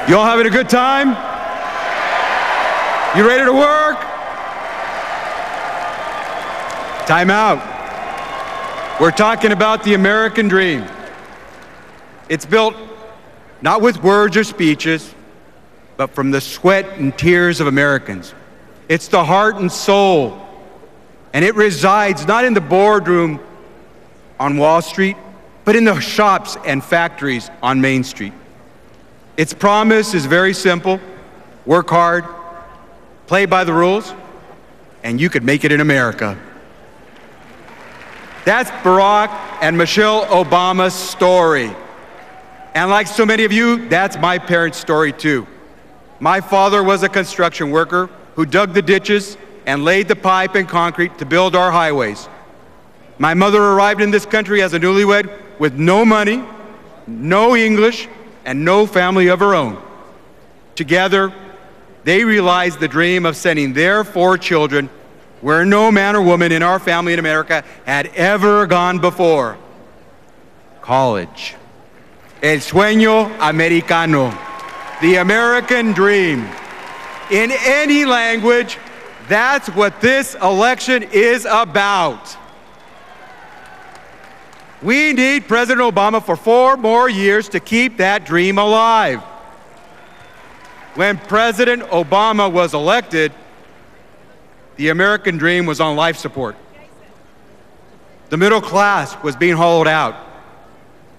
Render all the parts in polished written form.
You all having a good time? You ready to work? Time out. We're talking about the American dream. It's built not with words or speeches, but from the sweat and tears of Americans. It's the heart and soul, and it resides not in the boardroom on Wall Street, but in the shops and factories on Main Street. Its promise is very simple: work hard, play by the rules, and you could make it in America. That's Barack and Michelle Obama's story. And like so many of you, that's my parents' story too. My father was a construction worker who dug the ditches and laid the pipe and concrete to build our highways. My mother arrived in this country as a newlywed with no money, no English, and no family of her own. Together, they realized the dream of sending their 4 children where no man or woman in our family in America had ever gone before: college. El sueño americano, the American dream. In any language, that's what this election is about. We need President Obama for 4 more years to keep that dream alive. When President Obama was elected, the American dream was on life support. The middle class was being hollowed out.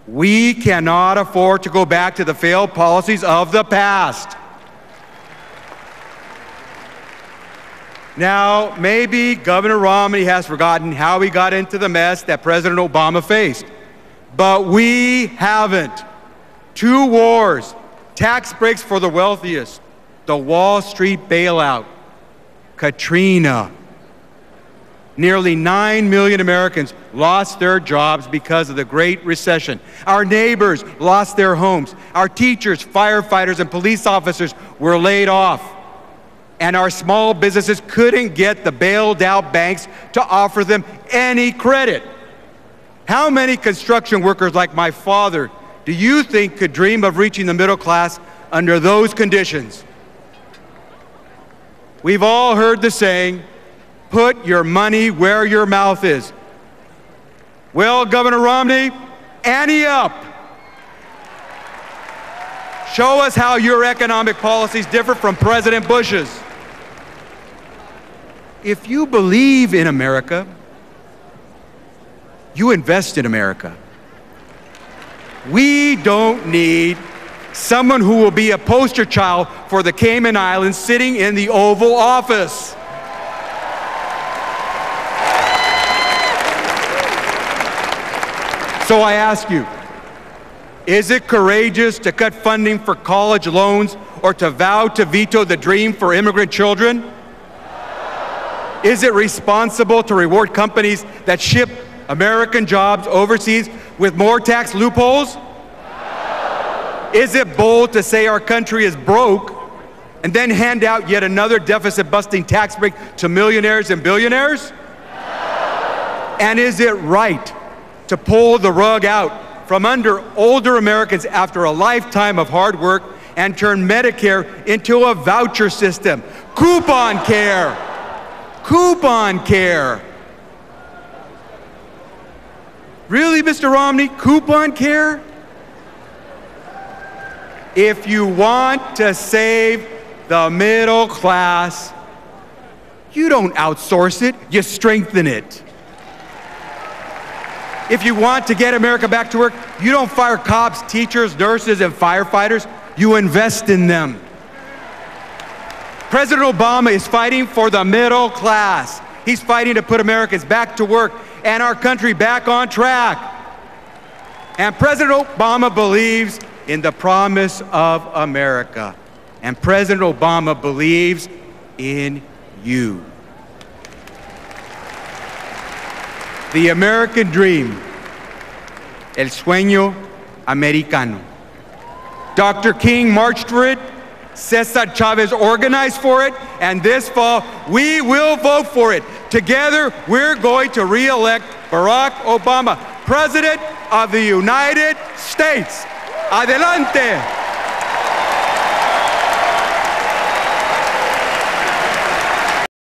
We cannot afford to go back to the failed policies of the past. Now, maybe Governor Romney has forgotten how we got into the mess that President Obama faced, but we haven't. 2 wars, tax breaks for the wealthiest, the Wall Street bailout, Katrina. Nearly 9 million Americans lost their jobs because of the Great Recession. Our neighbors lost their homes. Our teachers, firefighters, and police officers were laid off. And our small businesses couldn't get the bailed out banks to offer them any credit. How many construction workers like my father do you think could dream of reaching the middle class under those conditions? We've all heard the saying, put your money where your mouth is. Well, Governor Romney, ante up. Show us how your economic policies differ from President Bush's. If you believe in America, you invest in America. We don't need someone who will be a poster child for the Cayman Islands sitting in the Oval Office. So I ask you, is it courageous to cut funding for college loans or to vow to veto the dream for immigrant children? Is it responsible to reward companies that ship American jobs overseas with more tax loopholes? Is it bold to say our country is broke and then hand out yet another deficit-busting tax break to millionaires and billionaires? And is it right to pull the rug out from under older Americans after a lifetime of hard work and turn Medicare into a voucher system? Coupon care! Coupon care! Really, Mr. Romney, coupon care? If you want to save the middle class, you don't outsource it, you strengthen it. If you want to get America back to work, you don't fire cops, teachers, nurses, and firefighters, you invest in them. President Obama is fighting for the middle class. He's fighting to put Americans back to work and our country back on track. And President Obama believes in the promise of America. And President Obama believes in you. The American dream, el sueño americano. Dr. King marched for it, Cesar Chavez organized for it, and this fall, we will vote for it. Together, we're going to re-elect Barack Obama, President of the United States. Adelante.